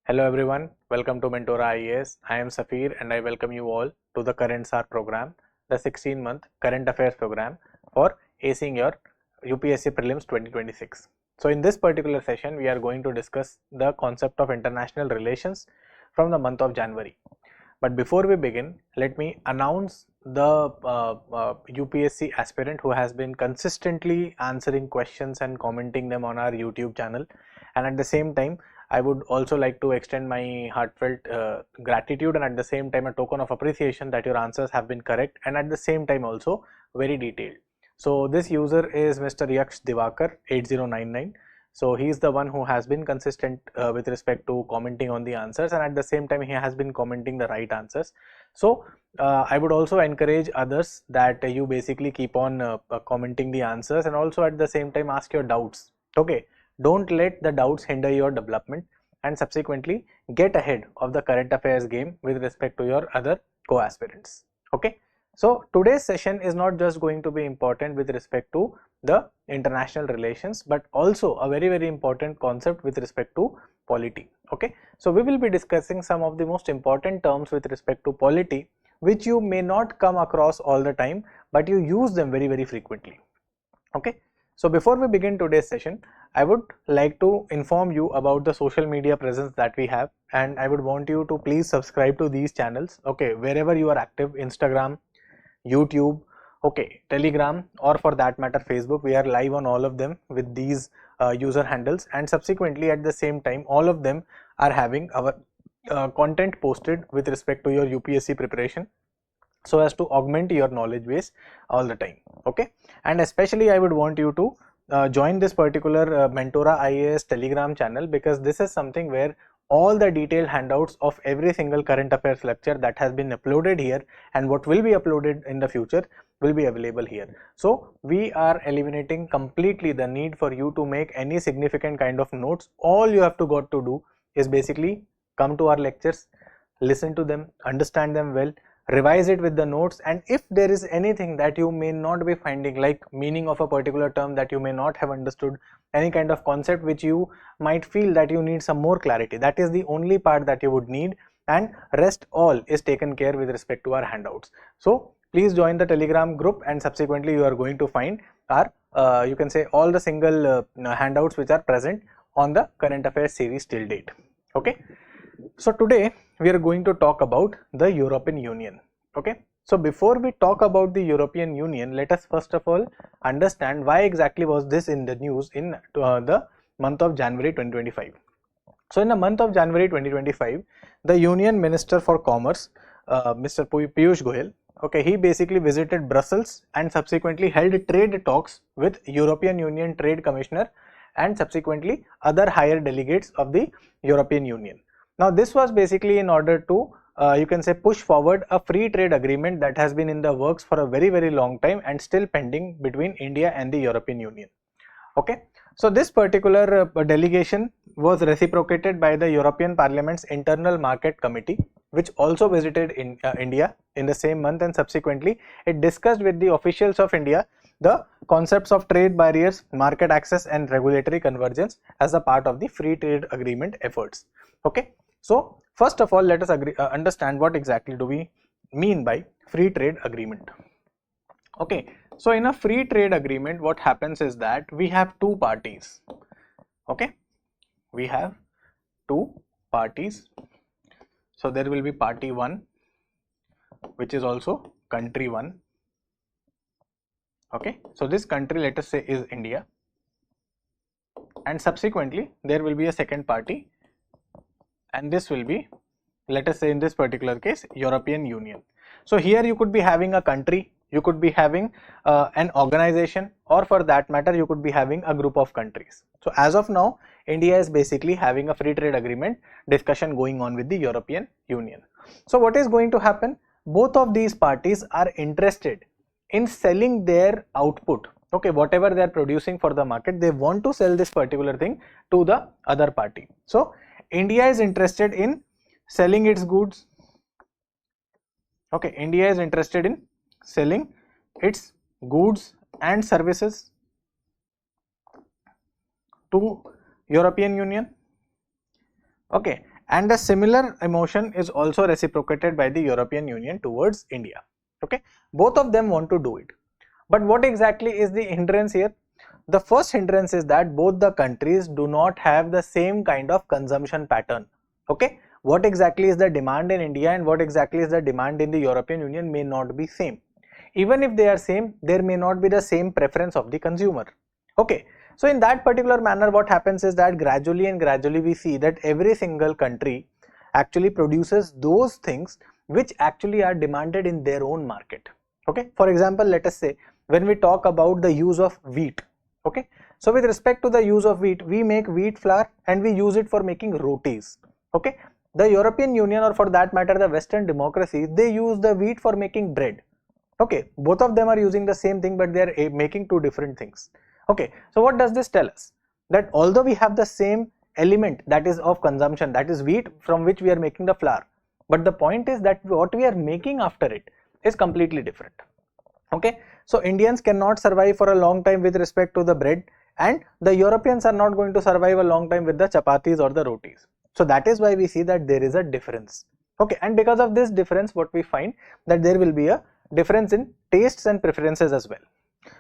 Hello everyone, welcome to Mentora IAS. I am Safir and I welcome you all to the current SAAR program, the 16-month current affairs program for acing your UPSC Prelims 2026. So in this particular session, we are going to discuss the concept of international relations from the month of January. But before we begin, let me announce the UPSC aspirant who has been consistently answering questions and commenting them on our YouTube channel, and at the same time I would also like to extend my heartfelt gratitude and at the same time a token of appreciation that your answers have been correct and at the same time also very detailed. So this user is Mr. Yaksh Divakar 8099. So he is the one who has been consistent with respect to commenting on the answers, and at the same time he has been commenting the right answers. So I would also encourage others that you basically keep on commenting the answers and also at the same time ask your doubts. Okay, don't let the doubts hinder your development and subsequently get ahead of the current affairs game with respect to your other co-aspirants. Okay. So today's session is not just going to be important with respect to the international relations, but also a very important concept with respect to polity. Okay, so we will be discussing some of the most important terms with respect to polity, which you may not come across all the time, but you use them very frequently. Okay, so before we begin today's session, I would like to inform you about the social media presence that we have, and I would want you to please subscribe to these channels. Okay, wherever you are active, Instagram, YouTube, okay, Telegram, or for that matter Facebook, we are live on all of them with these user handles, and subsequently at the same time all of them are having our content posted with respect to your UPSC preparation, so as to augment your knowledge base all the time. Okay, and especially I would want you to join this particular Mentora IAS Telegram channel, because this is something where all the detailed handouts of every single current affairs lecture that has been uploaded here and what will be uploaded in the future will be available here. So we are eliminating completely the need for you to make any significant kind of notes. All you have to got to do is basically come to our lectures, listen to them, understand them well, revise it with the notes, and if there is anything that you may not be finding, like meaning of a particular term that you may not have understood, any kind of concept which you might feel that you need some more clarity, that is the only part that you would need, and rest all is taken care with respect to our handouts. So please join the Telegram group, and subsequently you are going to find our you can say all the single handouts which are present on the current affairs series till date. Okay, so today we are going to talk about the European Union. Okay, so before we talk about the European Union, let us first of all understand why exactly was this in the news in the month of January 2025. So in the month of January 2025, the Union Minister for Commerce, Mr. Piyush Goyal, okay, he basically visited Brussels and subsequently held trade talks with European Union Trade Commissioner and subsequently other higher delegates of the European Union. Now this was basically in order to you can say push forward a free trade agreement that has been in the works for a very long time and still pending between India and the European Union. Okay, so this particular delegation was reciprocated by the European Parliament's Internal Market Committee, which also visited in India in the same month, and subsequently it discussed with the officials of India the concepts of trade barriers, market access and regulatory convergence as a part of the free trade agreement efforts. Okay, so first of all let us understand what exactly do we mean by free trade agreement. Okay, so in a free trade agreement what happens is that we have two parties. Okay, we have two parties. So there will be party 1, which is also country 1. Okay, so this country, let us say, is India, and subsequently there will be a second party, and this will be, let us say in this particular case, European Union. So here you could be having a country, you could be having an organization, or for that matter you could be having a group of countries. So as of now India is basically having a free trade agreement discussion going on with the European Union. So what is going to happen? Both of these parties are interested in selling their output. Okay, whatever they are producing for the market, they want to sell this particular thing to the other party. So India is interested in selling its goods. Okay, India is interested in selling its goods and services to European Union. Okay, and a similar emotion is also reciprocated by the European Union towards India. Okay, both of them want to do it. But what exactly is the hindrance here? The first hindrance is that both the countries do not have the same kind of consumption pattern. Okay, what exactly is the demand in India and what exactly is the demand in the European Union may not be same. Even if they are same, there may not be the same preference of the consumer. Okay, so in that particular manner, what happens is that gradually we see that every single country actually produces those things which actually are demanded in their own market. Okay, for example, let us say when we talk about the use of wheat. Okay, so with respect to the use of wheat, we make wheat flour and we use it for making rotis. Okay, the European Union, or for that matter the Western democracies, they use the wheat for making bread. Okay, both of them are using the same thing, but they are making two different things. Okay, so what does this tell us? That although we have the same element that is of consumption, that is wheat from which we are making the flour, but the point is that what we are making after it is completely different. Okay, so Indians cannot survive for a long time with respect to the bread, and the Europeans are not going to survive a long time with the chapatis or the rotis. So that is why we see that there is a difference. Okay, and because of this difference, what we find that there will be a difference in tastes and preferences as well.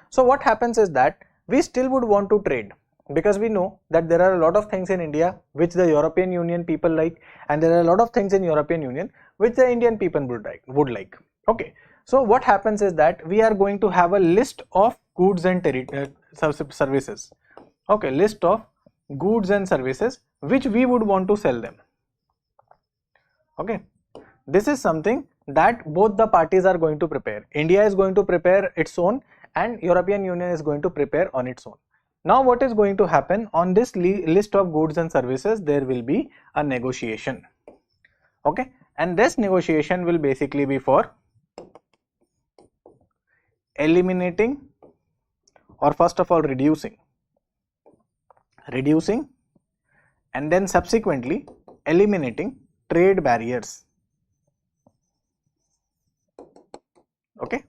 So what happens is that we still would want to trade, because we know that there are a lot of things in India which the European Union people like, and there are a lot of things in European Union which the Indian people would like. Okay, so what happens is that we are going to have a list of goods and services. Okay, list of goods and services which we would want to sell them. Okay, this is something that both the parties are going to prepare. India is going to prepare its own and European Union is going to prepare on its own. Now what is going to happen on this list of goods and services? There will be a negotiation. Okay, and this negotiation will basically be for eliminating, or first of all reducing, and then subsequently eliminating trade barriers. Okay,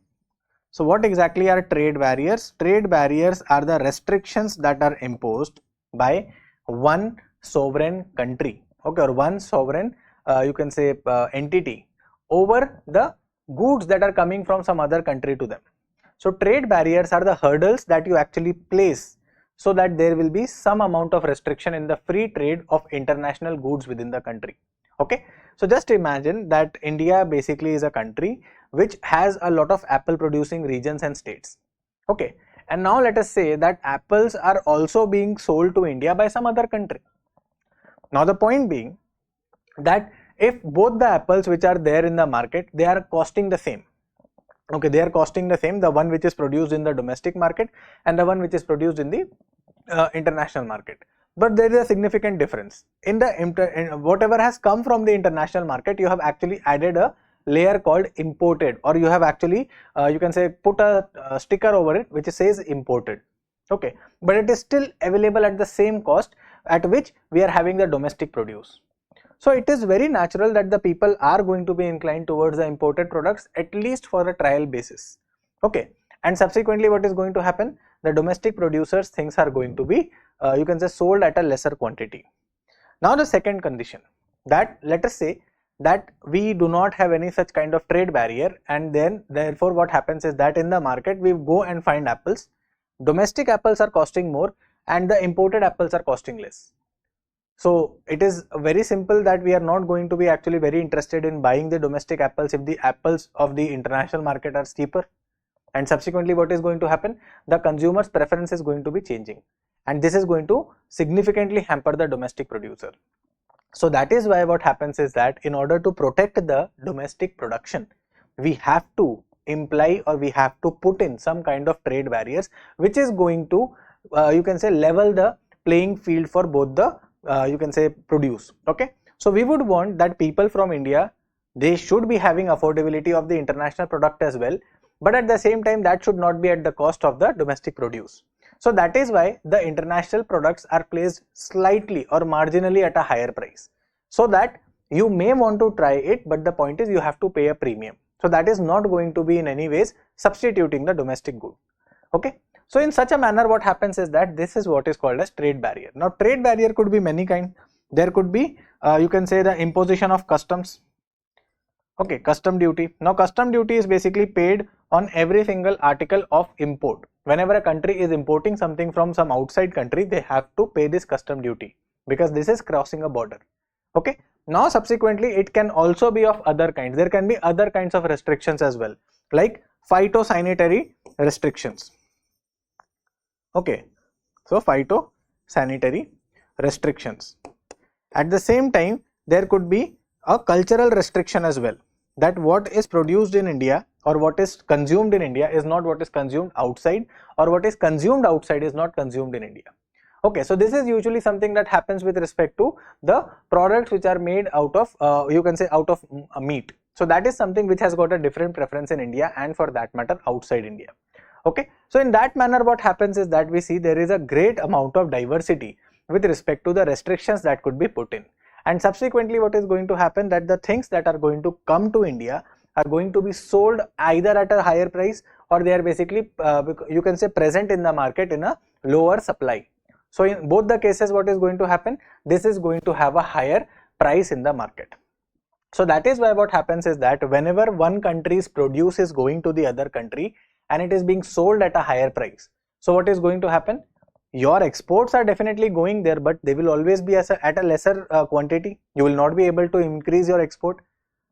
so what exactly are trade barriers? Trade barriers are the restrictions that are imposed by one sovereign country, okay, or one sovereign you can say entity over the goods that are coming from some other country to them. So trade barriers are the hurdles that you actually place so that there will be some amount of restriction in the free trade of international goods within the country. Okay, so just imagine that India basically is a country which has a lot of apple producing regions and states. Okay, and now let us say that apples are also being sold to India by some other country. Now the point being that if both the apples which are there in the market, they are costing the same. Okay, they are costing the same, the one which is produced in the domestic market and the one which is produced in the international market. But there is a significant difference. In whatever has come from the international market, you have actually added a layer called imported, or you have actually you can say put a sticker over it which says imported. Okay, but it is still available at the same cost at which we are having the domestic produce. So it is very natural that the people are going to be inclined towards the imported products, at least for a trial basis. Okay, and subsequently what is going to happen? The domestic producers things are going to be you can say sold at a lesser quantity. Now the second condition, that let us say that we do not have any such kind of trade barrier, and then therefore what happens is that in the market we go and find apples. Domestic apples are costing more and the imported apples are costing less. So it is very simple that we are not going to be actually very interested in buying the domestic apples if the apples of the international market are cheaper, and subsequently what is going to happen? The consumer's preference is going to be changing, and this is going to significantly hamper the domestic producer. So that is why what happens is that in order to protect the domestic production, we have to imply or we have to put in some kind of trade barriers which is going to you can say level the playing field for both the you can say produce. Okay, so we would want that people from India, they should be having affordability of the international product as well, but at the same time that should not be at the cost of the domestic produce. So that is why the international products are placed slightly or marginally at a higher price, so that you may want to try it, but the point is you have to pay a premium. So that is not going to be in any ways substituting the domestic good. Okay, so in such a manner what happens is that this is what is called as trade barrier. Now trade barrier could be many kind. there could be you can say the imposition of customs. Okay, custom duty. Now custom duty is basically paid on every single article of import. Whenever a country is importing something from some outside country, they have to pay this custom duty because this is crossing a border. Okay, now subsequently it can also be of other kinds. There can be other kinds of restrictions as well, like phytosanitary restrictions. Okay, so phytosanitary restrictions. At the same time, there could be a cultural restriction as well, that what is produced in India or what is consumed in India is not what is consumed outside, or what is consumed outside is not consumed in India. Okay, so this is usually something that happens with respect to the products which are made out of you can say out of meat. So that is something which has got a different preference in India and for that matter outside India. Okay, so in that manner what happens is that we see there is a great amount of diversity with respect to the restrictions that could be put in. And subsequently what is going to happen, that the things that are going to come to India are going to be sold either at a higher price, or they are basically you can say present in the market in a lower supply. So in both the cases what is going to happen, this is going to have a higher price in the market. So that is why what happens is that whenever one country's produce is going to the other country and it is being sold at a higher price, so what is going to happen? Your exports are definitely going there, but they will always be at a lesser quantity. You will not be able to increase your export.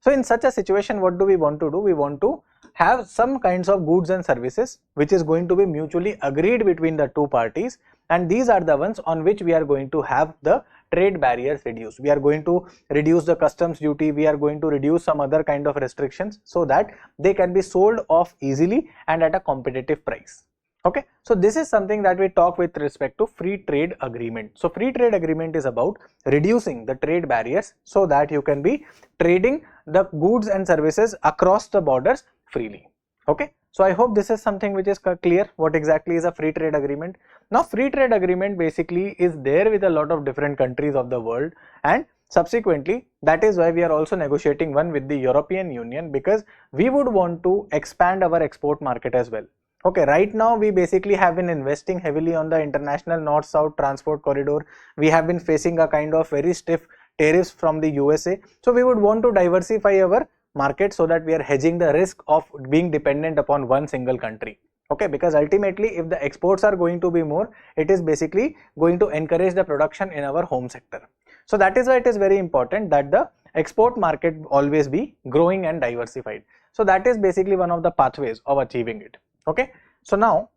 So in such a situation, what do we want to do? We want to have some kinds of goods and services which is going to be mutually agreed between the two parties, and these are the ones on which we are going to have the trade barriers reduced. We are going to reduce the customs duty, we are going to reduce some other kind of restrictions so that they can be sold off easily and at a competitive price. Okay, so this is something that we talk with respect to free trade agreement. So free trade agreement is about reducing the trade barriers so that you can be trading the goods and services across the borders freely. Okay, so I hope this is something which is clear what exactly is a free trade agreement. Now free trade agreement basically is there with a lot of different countries of the world, and subsequently that is why we are also negotiating one with the European Union, because we would want to expand our export market as well. Okay, right now we basically have been investing heavily on the international north-south transport corridor. We have been facing a kind of very stiff tariffs from the USA. So we would want to diversify our market so that we are hedging the risk of being dependent upon one single country. Okay, because ultimately if the exports are going to be more, it is basically going to encourage the production in our home sector. So that is why it is very important that the export market always be growing and diversified. So that is basically one of the pathways of achieving it. Okay, so now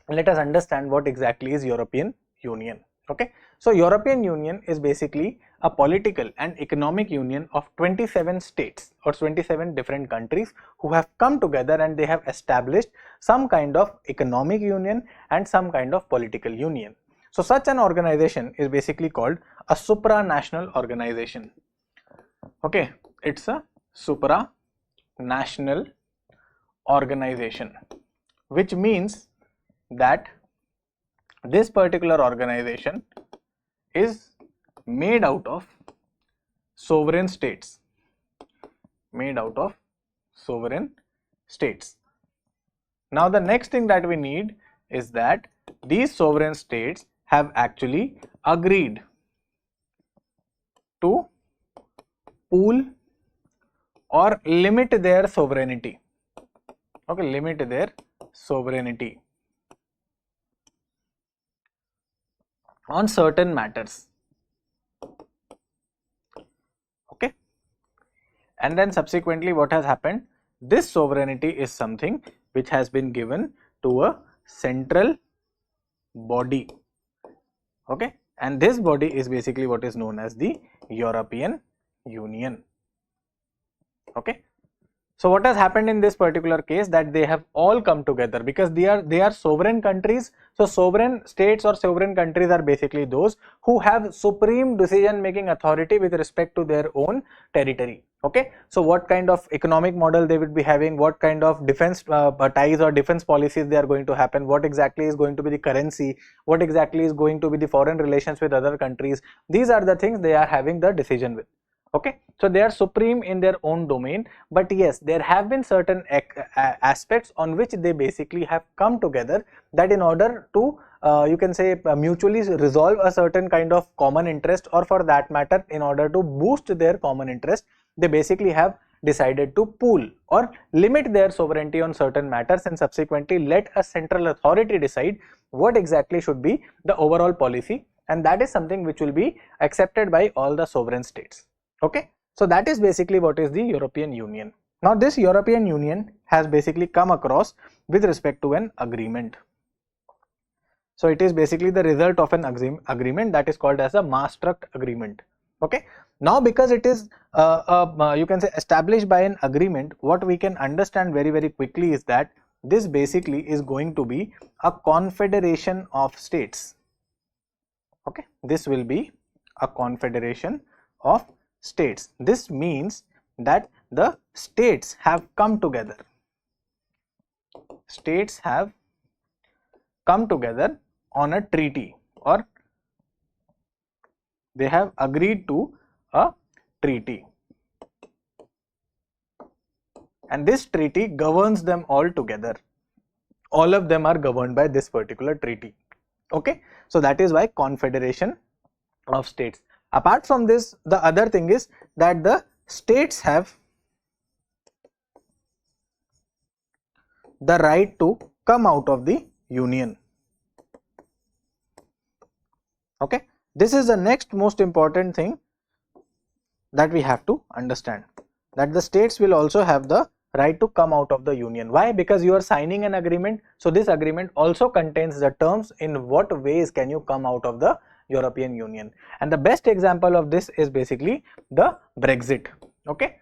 let us understand what exactly is European Union. Okay, so European Union is basically a political and economic union of 27 states or 27 different countries who have come together and they have established some kind of economic union and some kind of political union. So such an organization is basically called a supranational organization. Okay, it's a supranational organization, which means that this particular organization is made out of sovereign states, Now the next thing that we need is that these sovereign states have actually agreed to pool or limit their sovereignty. Okay, limit their sovereignty on certain matters. Okay, and then subsequently what has happened, this sovereignty is something which has been given to a central body. Okay, and this body is basically what is known as the European Union. Okay, so what has happened in this particular case, that they have all come together because they are sovereign countries. So sovereign states or sovereign countries are basically those who have supreme decision making authority with respect to their own territory. Okay, so what kind of economic model they would be having, what kind of defense ties or defense policies they are going to happen, what exactly is going to be the currency, what exactly is going to be the foreign relations with other countries, these are the things they are having the decision with. Okay, so they are supreme in their own domain, but yes, there have been certain aspects on which they basically have come together, that in order to you can say mutually resolve a certain kind of common interest, or for that matter in order to boost their common interest, they basically have decided to pool or limit their sovereignty on certain matters and subsequently let a central authority decide what exactly should be the overall policy, and that is something which will be accepted by all the sovereign states. Okay, so that is basically what is the European Union. Now this European Union has basically come across with respect to an agreement. So it is basically the result of an agreement that is called as a Maastricht Agreement. Okay, now because it is you can say established by an agreement, what we can understand very quickly is that this basically is going to be a confederation of states. Okay, this will be a confederation of states. This means that the states have come together. States have come together on a treaty, or they have agreed to a treaty, and this treaty governs them all together. All of them are governed by this particular treaty. Okay, so that is why confederation of states. Apart from this, the other thing is that the states have the right to come out of the union. Okay, this is the next most important thing that we have to understand, that the states will also have the right to come out of the union. Why? Because you are signing an agreement, so this agreement also contains the terms in what ways can you come out of the European Union. And the best example of this is basically the Brexit. Okay,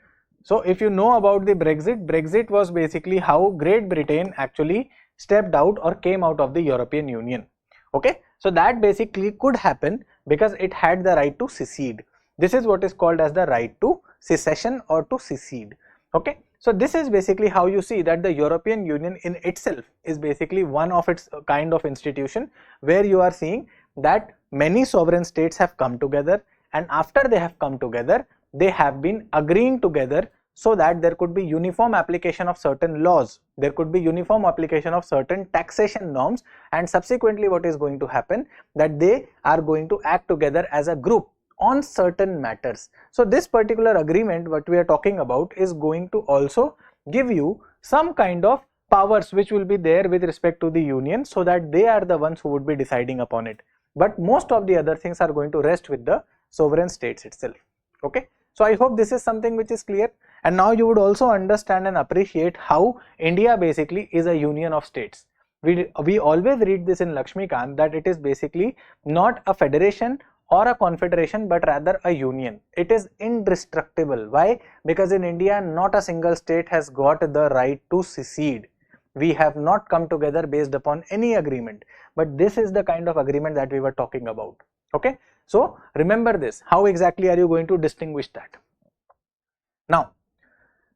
so if you know about the Brexit was basically how Great Britain actually stepped out or came out of the European Union. Okay, so that basically could happen because it had the right to secede. This is what is called as the right to secession or to secede. Okay, so this is basically how you see that the European Union in itself is basically one of its kind of institution where you are seeing that many sovereign states have come together, and after they have come together, they have been agreeing together so that there could be uniform application of certain laws, there could be uniform application of certain taxation norms, and subsequently what is going to happen, that they are going to act together as a group on certain matters. So this particular agreement what we are talking about is going to also give you some kind of powers which will be there with respect to the union, so that they are the ones who would be deciding upon it, but most of the other things are going to rest with the sovereign states itself. Okay, so I hope this is something which is clear, and now you would also understand and appreciate how India basically is a union of states. We always read this in Lakshmikant that it is basically not a federation or a confederation, but rather a union. It is indestructible. Why? Because in India not a single state has got the right to secede. We have not come together based upon any agreement, but this is the kind of agreement that we were talking about. Okay, so remember this. How exactly are you going to distinguish that? Now,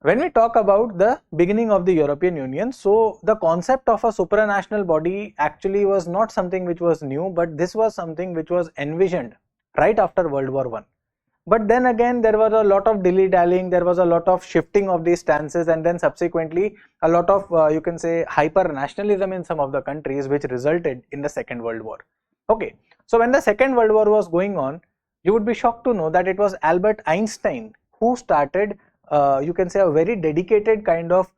when we talk about the beginning of the European Union, so the concept of a supranational body actually was not something which was new, but this was something which was envisioned right after World War I. But then again there was a lot of dilly-dallying, there was a lot of shifting of these stances, and then subsequently a lot of you can say hyper-nationalism in some of the countries, which resulted in the Second World War. Okay, so when the Second World War was going on, you would be shocked to know that it was Albert Einstein who started you can say a very dedicated kind of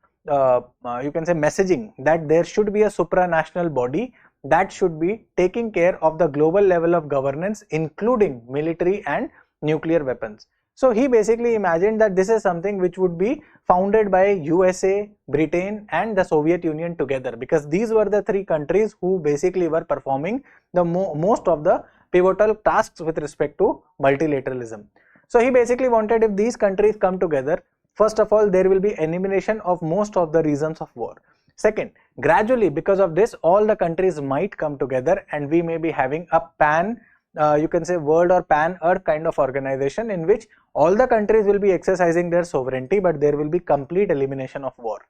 you can say messaging that there should be a supranational body that should be taking care of the global level of governance, including military and nuclear weapons. So he basically imagined that this is something which would be founded by USA, Britain and the Soviet Union together, because these were the three countries who basically were performing the most of the pivotal tasks with respect to multilateralism. So he basically wanted, if these countries come together, first of all there will be elimination of most of the reasons of war. Second, gradually because of this all the countries might come together and we may be having a pan you can say world or pan earth kind of organization in which all the countries will be exercising their sovereignty, but there will be complete elimination of war.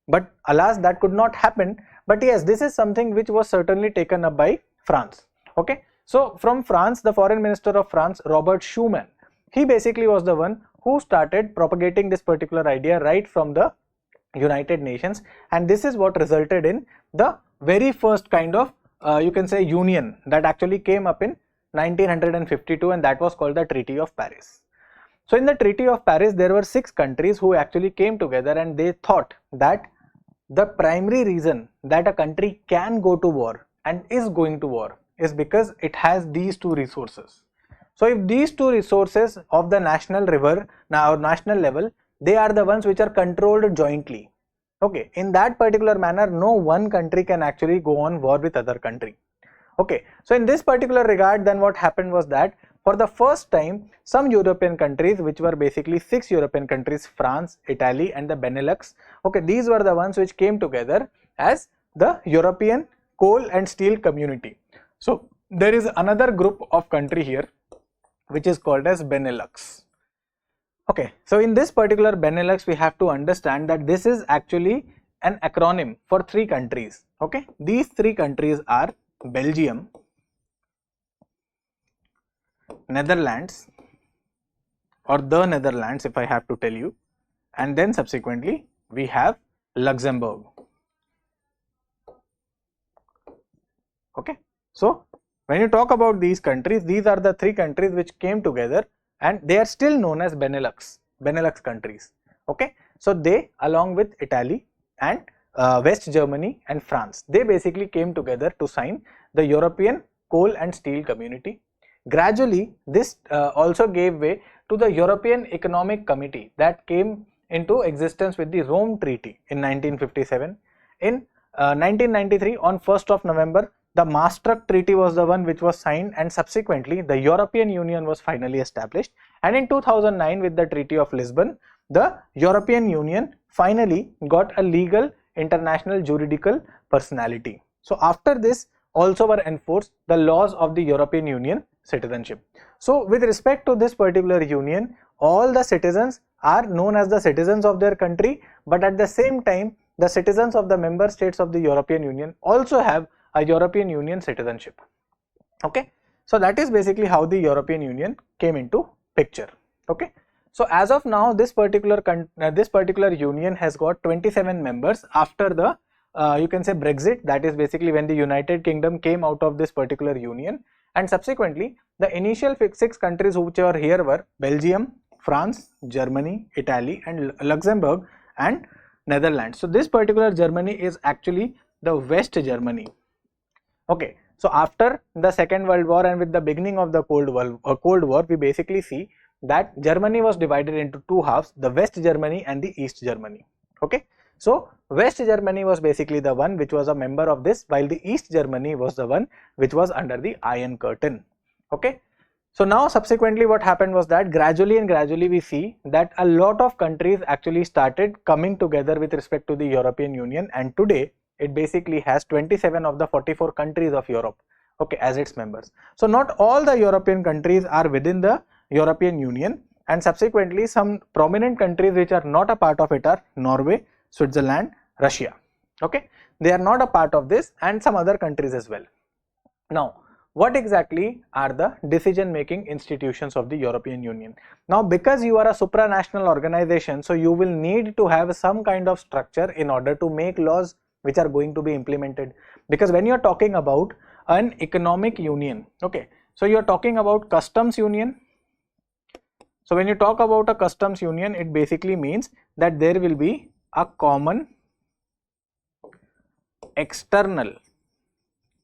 But alas, that could not happen. But yes, this is something which was certainly taken up by France. Okay, so from France, the foreign minister of France, Robert Schuman, he basically was the one who started propagating this particular idea right from the United Nations, and this is what resulted in the very first kind of you can say union that actually came up in 1952, and that was called the Treaty of Paris. So in the Treaty of Paris, there were 6 countries who actually came together, and they thought that the primary reason that a country can go to war and is going to war is because it has these 2 resources. So if these 2 resources of the national river or national level, they are the ones which are controlled jointly. Okay, in that particular manner, no one country can actually go on war with other country. Okay, so in this particular regard, then what happened was that for the first time, some European countries, which were basically 6 European countries, France, Italy and the Benelux, okay, these were the ones which came together as the European Coal and Steel Community. So there is another group of country here which is called as Benelux. Okay, so in this particular Benelux, we have to understand that this is actually an acronym for 3 countries. Okay, these 3 countries are Belgium, Netherlands, or the Netherlands if I have to tell you, and then subsequently we have Luxembourg. Okay, so when you talk about these countries, these are the 3 countries which came together, and they are still known as Benelux countries. Okay, so they, along with Italy and West Germany and France, they basically came together to sign the European Coal and Steel Community. Gradually, this also gave way to the European Economic Committee that came into existence with the Rome Treaty in 1957. In 1993, on 1st of November, the Maastricht Treaty was the one which was signed, and subsequently the European Union was finally established. And in 2009, with the Treaty of Lisbon, the European Union finally got a legal international juridical personality. So after this also were enforced the laws of the European Union citizenship. So with respect to this particular union, all the citizens are known as the citizens of their country, but at the same time the citizens of the member states of the European Union also have a European Union citizenship. Okay, so that is basically how the European Union came into picture. Okay, so as of now, this particular union has got 27 members after the you can say Brexit, that is basically when the United Kingdom came out of this particular union, and subsequently the initial 6 countries which are here were Belgium, France, Germany, Italy and Luxembourg and Netherlands. So this particular Germany is actually the West Germany. Okay, so after the Second World War and with the beginning of the Cold War, we basically see that Germany was divided into 2 halves, the West Germany and the East Germany. Okay, so West Germany was basically the one which was a member of this, while the East Germany was the one which was under the Iron Curtain. Okay, so now subsequently what happened was that gradually we see that a lot of countries actually started coming together with respect to the European Union, and today it basically has 27 of the 44 countries of Europe, okay, as its members. So not all the European countries are within the European Union, and subsequently some prominent countries which are not a part of it are Norway, Switzerland, Russia. Okay, they are not a part of this, and some other countries as well. Now what exactly are the decision making institutions of the European Union? Now because you are a supranational organization, so you will need to have some kind of structure in order to make laws which are going to be implemented, because when you are talking about an economic union, okay, so you are talking about customs union. So when you talk about a customs union, it basically means that there will be a common external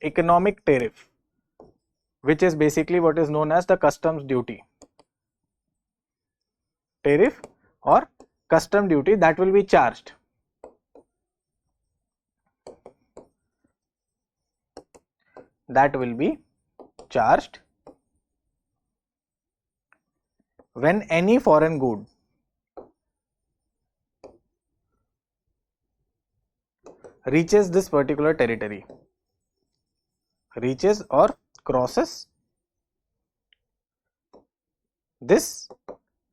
economic tariff, which is basically what is known as the customs duty tariff or custom duty, that will be charged. That will be charged when any foreign good reaches this particular territory, reaches or crosses this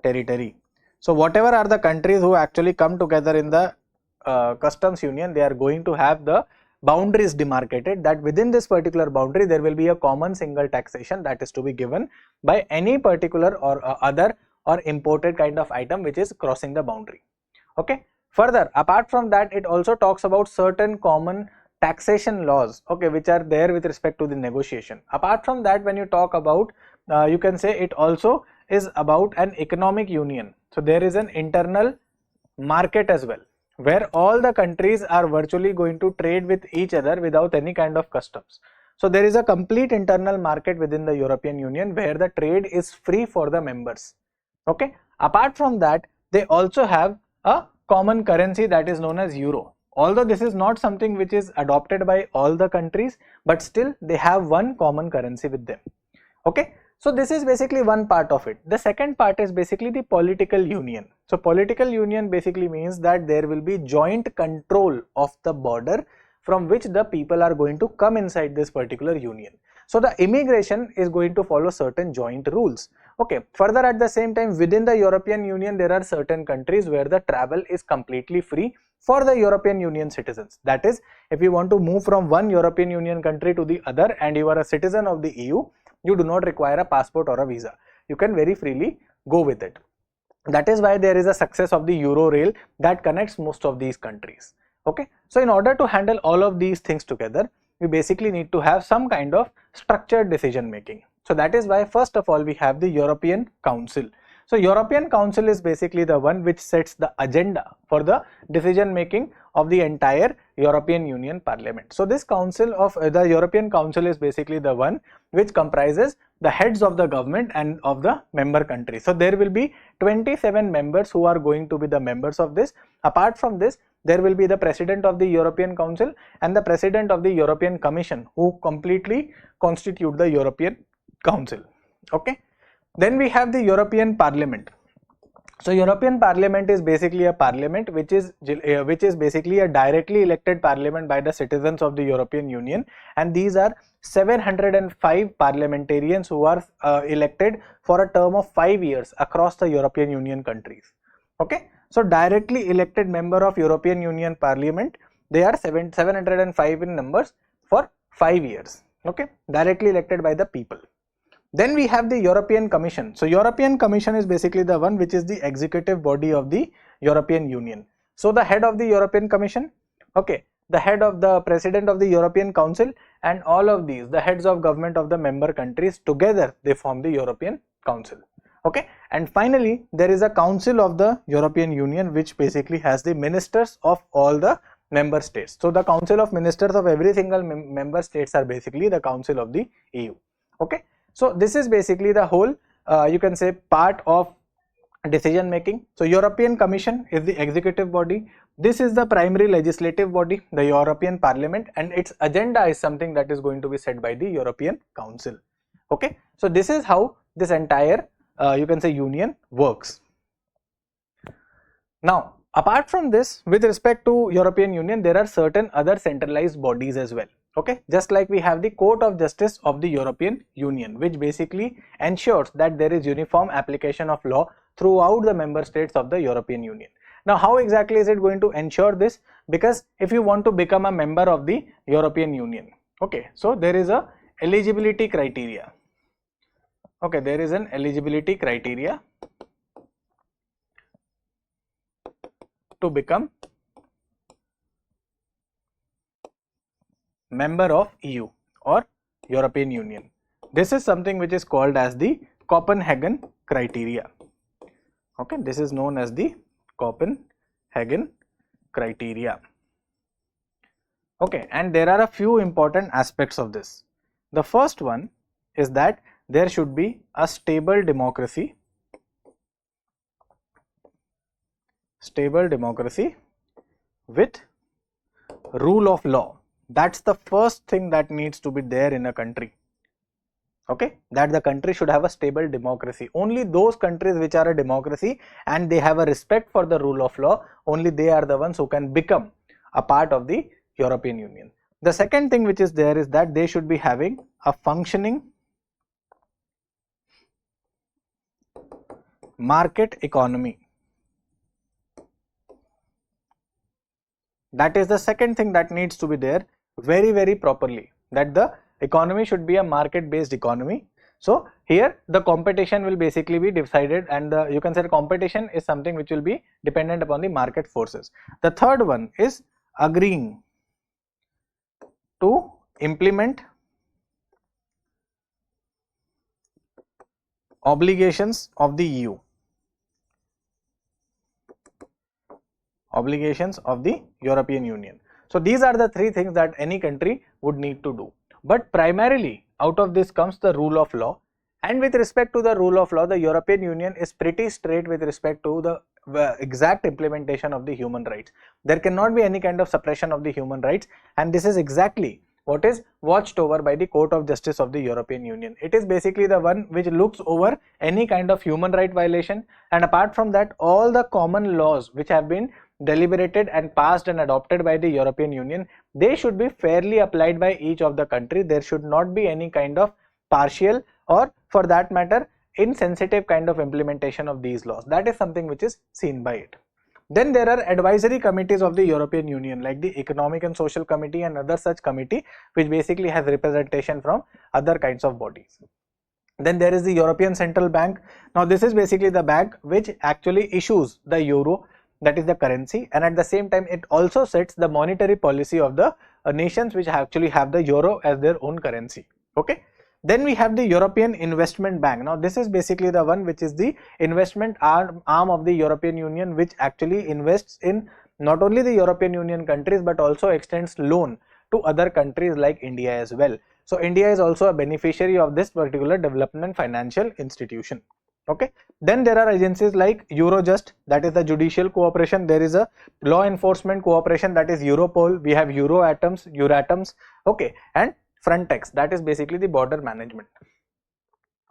territory. So whatever are the countries who actually come together in the customs union, they are going to have the boundaries demarcated, that within this particular boundary there will be a common single taxation that is to be given by any particular or other or imported kind of item which is crossing the boundary. Okay, further apart from that, it also talks about certain common taxation laws, okay, which are there with respect to the negotiation. Apart from that, when you talk about, you can say it also is about an economic union. So there is an internal market as well, where all the countries are virtually going to trade with each other without any kind of customs. So there is a complete internal market within the European Union where the trade is free for the members. Okay. Apart from that, they also have a common currency that is known as euro. Although this is not something which is adopted by all the countries, but still they have one common currency with them. Okay. So this is basically one part of it. The second part is basically the political union. So political union basically means that there will be joint control of the border from which the people are going to come inside this particular union. So the immigration is going to follow certain joint rules. Okay. Further, at the same time, within the European Union, there are certain countries where the travel is completely free for the European Union citizens. That is, if you want to move from one European Union country to the other and you are a citizen of the EU, you do not require a passport or a visa. You can very freely go with it. That is why there is a success of the Euro rail that connects most of these countries. Okay. So in order to handle all of these things together, we basically need to have some kind of structured decision making. So that is why first of all we have the European Council. So European Council is basically the one which sets the agenda for the decision making of the entire European Union Parliament. So this council of the European Council is basically the one which comprises the heads of the government and of the member countries. So there will be 27 members who are going to be the members of this. Apart from this, there will be the President of the European Council and the President of the European Commission, who completely constitute the European Council. Okay. Then we have the European Parliament. So European Parliament is basically a parliament which is basically a directly elected parliament by the citizens of the European Union, and these are 705 parliamentarians who are elected for a term of 5 years across the European Union countries. Okay. So directly elected member of European Union Parliament, they are 705 in numbers for 5 years. Okay. Directly elected by the people. Then we have the European Commission. So European Commission is basically the one which is the executive body of the European Union. So the head of the European Commission, okay, the head of the President of the European Council, and all of these, the heads of government of the member countries, together they form the European Council. Okay. And finally, there is a Council of the European Union which basically has the ministers of all the member states. So the Council of Ministers of every single member states are basically the Council of the EU. Okay. So this is basically the whole you can say part of decision making. So European Commission is the executive body. This is the primary legislative body, the European Parliament, and its agenda is something that is going to be set by the European Council. Okay. So this is how this entire you can say union works. Now apart from this, with respect to European Union, there are certain other centralized bodies as well. Okay, just like we have the Court of Justice of the European Union, which basically ensures that there is uniform application of law throughout the member states of the European Union. Now, how exactly is it going to ensure this? Because if you want to become a member of the European Union, okay, so there is a eligibility criteria. Okay, there is an eligibility criteria to become member of EU or European Union. This is something which is called as the Copenhagen criteria. Okay, this is known as the Copenhagen criteria. Okay, and there are a few important aspects of this. The first one is that there should be a stable democracy with rule of law. That's the first thing that needs to be there in a country. Okay, that the country should have a stable democracy. Only those countries which are a democracy and they have a respect for the rule of law, only they are the ones who can become a part of the European Union. The second thing which is there is that they should be having a functioning market economy. That is the second thing that needs to be there very properly, that the economy should be a market based economy. So here the competition will basically be decided, and you can say the competition is something which will be dependent upon the market forces. The third one is agreeing to implement obligations of the EU. Obligations of the European Union. So these are the three things that any country would need to do. But primarily out of this comes the rule of law, and with respect to the rule of law, the European Union is pretty straight with respect to the exact implementation of the human rights. There cannot be any kind of suppression of the human rights, and this is exactly what is watched over by the Court of Justice of the European Union. It is basically the one which looks over any kind of human right violation, and apart from that, all the common laws which have been deliberated and passed and adopted by the European Union, they should be fairly applied by each of the country. There should not be any kind of partial or, for that matter, insensitive kind of implementation of these laws. That is something which is seen by it. Then there are advisory committees of the European Union, like the Economic and Social Committee and other such committee, which basically has representation from other kinds of bodies. Then there is the European Central Bank. Now this is basically the bank which actually issues the euro, that is the currency, and at the same time it also sets the monetary policy of the nations which actually have the euro as their own currency. Okay. Then we have the European Investment Bank. Now this is basically the one which is the investment arm of the European Union, which actually invests in not only the European Union countries but also extends loan to other countries like India as well. So India is also a beneficiary of this particular development financial institution. Okay. Then there are agencies like Eurojust, that is the judicial cooperation. There is a law enforcement cooperation, that is Europol. We have Euratoms, okay, and Frontex, that is basically the border management.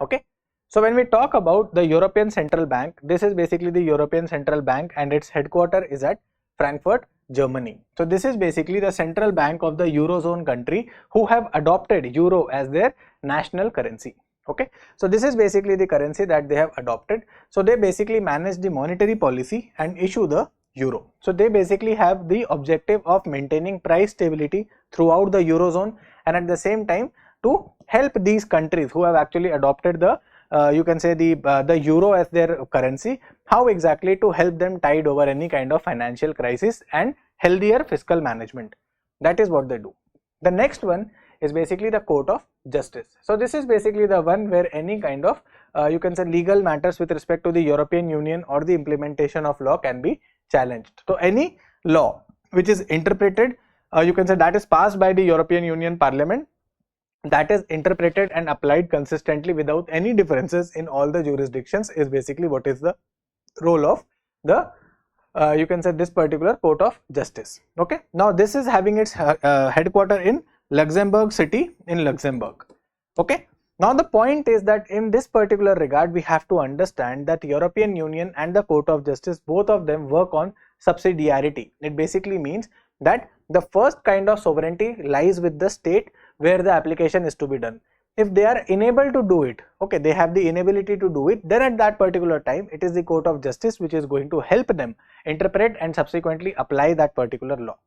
Okay. So when we talk about the European Central Bank, this is basically the European Central Bank, and its headquarter is at Frankfurt, Germany. So this is basically the central bank of the Eurozone country who have adopted euro as their national currency. Okay, so this is basically the currency that they have adopted. So they basically manage the monetary policy and issue the euro. So they basically have the objective of maintaining price stability throughout the Eurozone, and at the same time to help these countries who have actually adopted the you can say the euro as their currency, how exactly to help them tide over any kind of financial crisis and healthier fiscal management. That is what they do. The next one is basically the Court of Justice. So this is basically the one where any kind of you can say legal matters with respect to the European Union or the implementation of law can be challenged. So any law which is interpreted, you can say that is passed by the European Union Parliament, that is interpreted and applied consistently without any differences in all the jurisdictions, is basically what is the role of the you can say this particular Court of Justice. Okay. Now this is having its headquarter in Luxembourg city in Luxembourg. Okay. Now the point is that in this particular regard we have to understand that European Union and the Court of Justice, both of them work on subsidiarity. It basically means that the first kind of sovereignty lies with the state where the application is to be done. If they are unable to do it, okay, they have the inability to do it, then at that particular time it is the Court of Justice which is going to help them interpret and subsequently apply that particular law.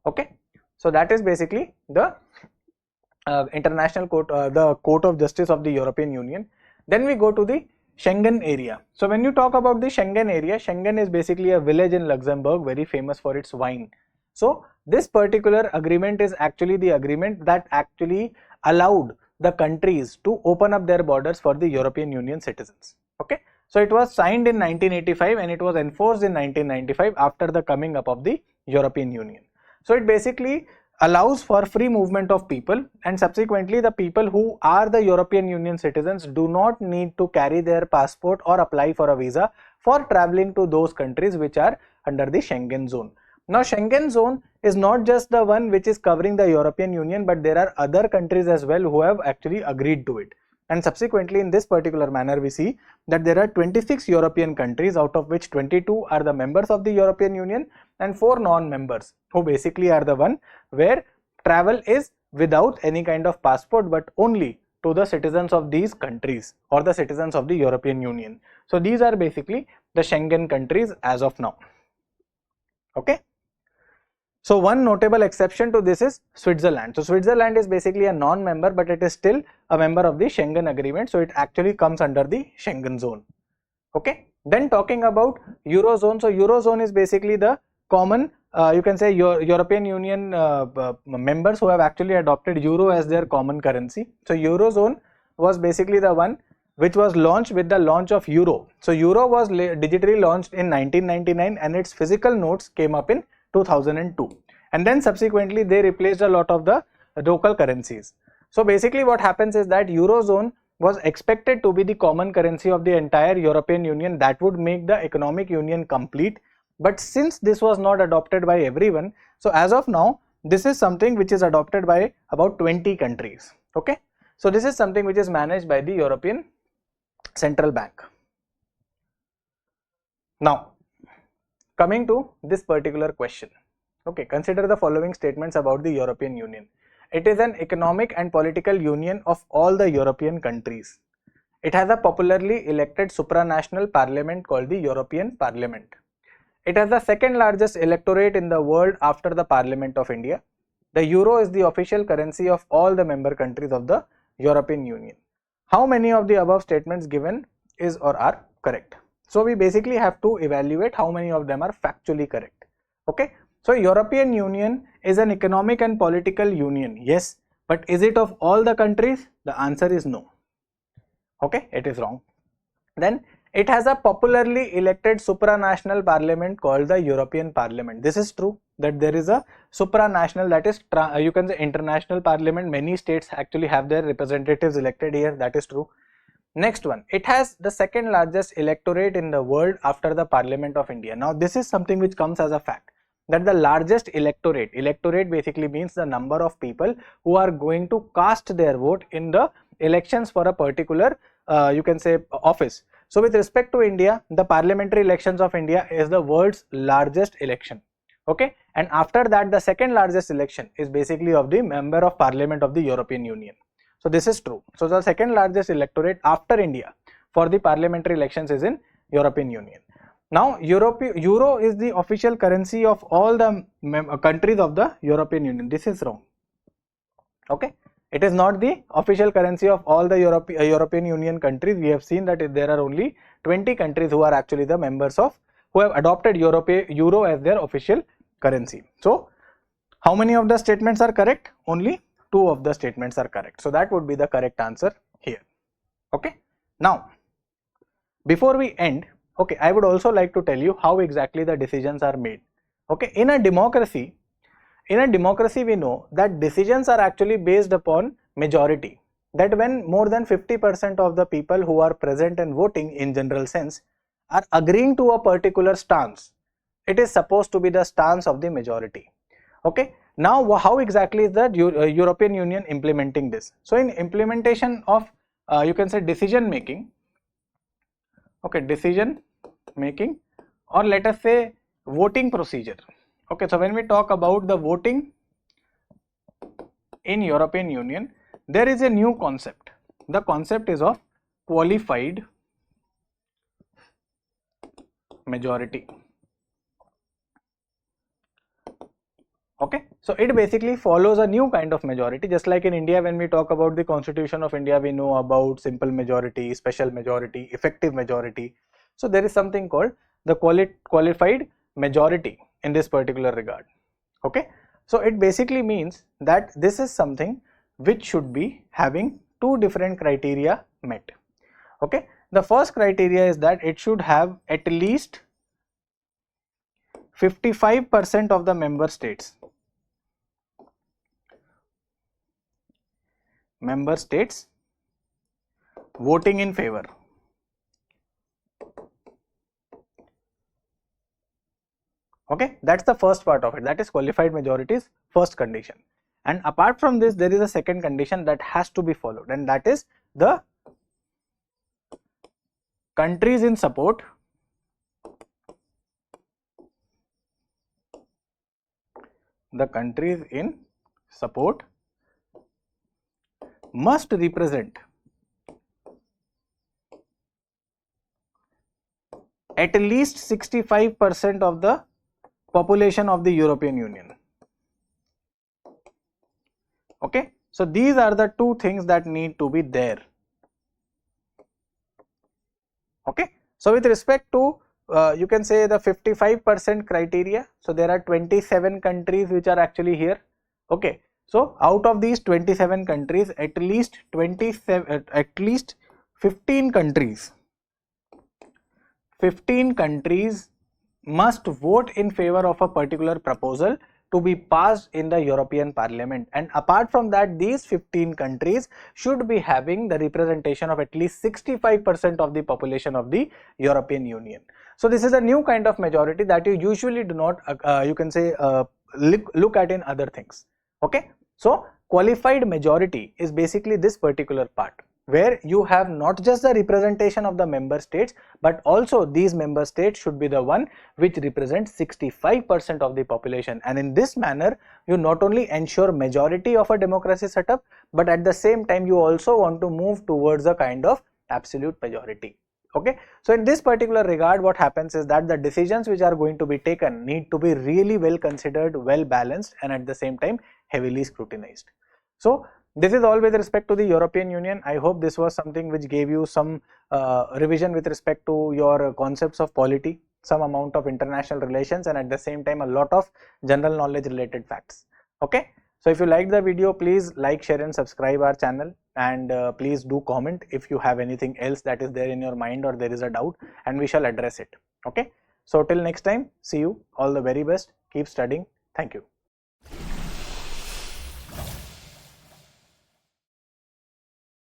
Okay. So that is basically the international court, the Court of Justice of the European Union. Then we go to the Schengen area. So when you talk about the Schengen area, Schengen is basically a village in Luxembourg very famous for its wine. So this particular agreement is actually the agreement that actually allowed the countries to open up their borders for the European Union citizens. Okay. So it was signed in 1985 and it was enforced in 1995 after the coming up of the European Union. So it basically allows for free movement of people, and subsequently the people who are the European Union citizens do not need to carry their passport or apply for a visa for traveling to those countries which are under the Schengen zone. Now Schengen zone is not just the one which is covering the European Union, but there are other countries as well who have actually agreed to it. And subsequently in this particular manner we see that there are 26 European countries, out of which 22 are the members of the European Union and 4 non-members, who basically are the one where travel is without any kind of passport but only to the citizens of these countries or the citizens of the European Union. So these are basically the Schengen countries as of now. Okay. So one notable exception to this is Switzerland. So Switzerland is basically a non-member, but it is still a member of the Schengen agreement. So it actually comes under the Schengen zone. Okay. Then talking about Eurozone. So Eurozone is basically the common you can say European Union members who have actually adopted euro as their common currency. So Eurozone was basically the one which was launched with the launch of euro. So euro was digitally launched in 1999 and its physical notes came up in 2002, and then subsequently they replaced a lot of the local currencies. So basically what happens is that Eurozone was expected to be the common currency of the entire European Union. That would make the economic union complete. But since this was not adopted by everyone, so as of now this is something which is adopted by about 20 countries. Okay, so this is something which is managed by the European Central Bank. Now coming to this particular question, okay, consider the following statements about the European Union. It is an economic and political union of all the European countries. It has a popularly elected supranational parliament called the European Parliament. It has the second largest electorate in the world after the Parliament of India. The euro is the official currency of all the member countries of the European Union. How many of the above statements given is or are correct? So we basically have to evaluate how many of them are factually correct. Okay, so European Union is an economic and political union, yes, but is it of all the countries? The answer is no. Okay, it is wrong. Then it has a popularly elected supranational parliament called the European Parliament. This is true that there is a supranational, that is you can say international parliament. Many states actually have their representatives elected here. That is true. Next one, it has the second largest electorate in the world after the Parliament of India. Now this is something which comes as a fact, that the largest electorate basically means the number of people who are going to cast their vote in the elections for a particular you can say office. So with respect to India, the parliamentary elections of India is the world's largest election. Okay, and after that the second largest election is basically of the member of parliament of the European Union. So this is true. So the second largest electorate after India for the parliamentary elections is in European Union. Now euro is the official currency of all the countries of the European Union. This is wrong. Okay, it is not the official currency of all the European Union countries. We have seen that there are only 20 countries who are actually the members of, who have adopted euro as their official currency. So how many of the statements are correct? Only 2 of the statements are correct. So that would be the correct answer here. Okay, now before we end, okay, I would also like to tell you how exactly the decisions are made. Okay, in a democracy we know that decisions are actually based upon majority, that when more than 50% of the people who are present and voting in general sense are agreeing to a particular stance, it is supposed to be the stance of the majority. Okay, now how exactly is the European Union implementing this? So in implementation of you can say decision making, okay, decision making, or let us say voting procedure. Okay, so when we talk about the voting in European Union, there is a new concept. The concept is of qualified majority. Okay, so it basically follows a new kind of majority. Just like in India, when we talk about the Constitution of India, we know about simple majority, special majority, effective majority. So there is something called the qualified majority in this particular regard. Okay, so it basically means that this is something which should be having 2 different criteria met. Okay, the first criteria is that it should have at least 55% of the member states voting in favor. Okay, that's the first part of it, that is qualified majority's first condition. And apart from this, there is a second condition that has to be followed, and that is the countries in support must represent at least 65% of the population of the European Union. Okay, so these are the 2 things that need to be there. Okay, so with respect to you can say the 55% criteria. So there are 27 countries which are actually here. Okay, so out of these 27 countries, at least 15 countries must vote in favor of a particular proposal to be passed in the European Parliament, and apart from that, these 15 countries should be having the representation of at least 65% of the population of the European Union. So this is a new kind of majority that you usually do not you can say look at in other things. Okay, so qualified majority is basically this particular part, where you have not just the representation of the member states, but also these member states should be the one which represents 65% of the population, and in this manner you not only ensure majority of a democracy setup, but at the same time you also want to move towards a kind of absolute majority. Okay, so in this particular regard, what happens is that the decisions which are going to be taken need to be really well considered, well balanced, and at the same time heavily scrutinized. So this is all with respect to the European Union. I hope this was something which gave you some revision with respect to your concepts of polity, some amount of international relations, and at the same time a lot of general knowledge related facts. Okay, so if you liked the video, please like, share and subscribe our channel, and please do comment if you have anything else that is there in your mind or there is a doubt, and we shall address it. Okay, so till next time, see you, all the very best, keep studying. Thank you.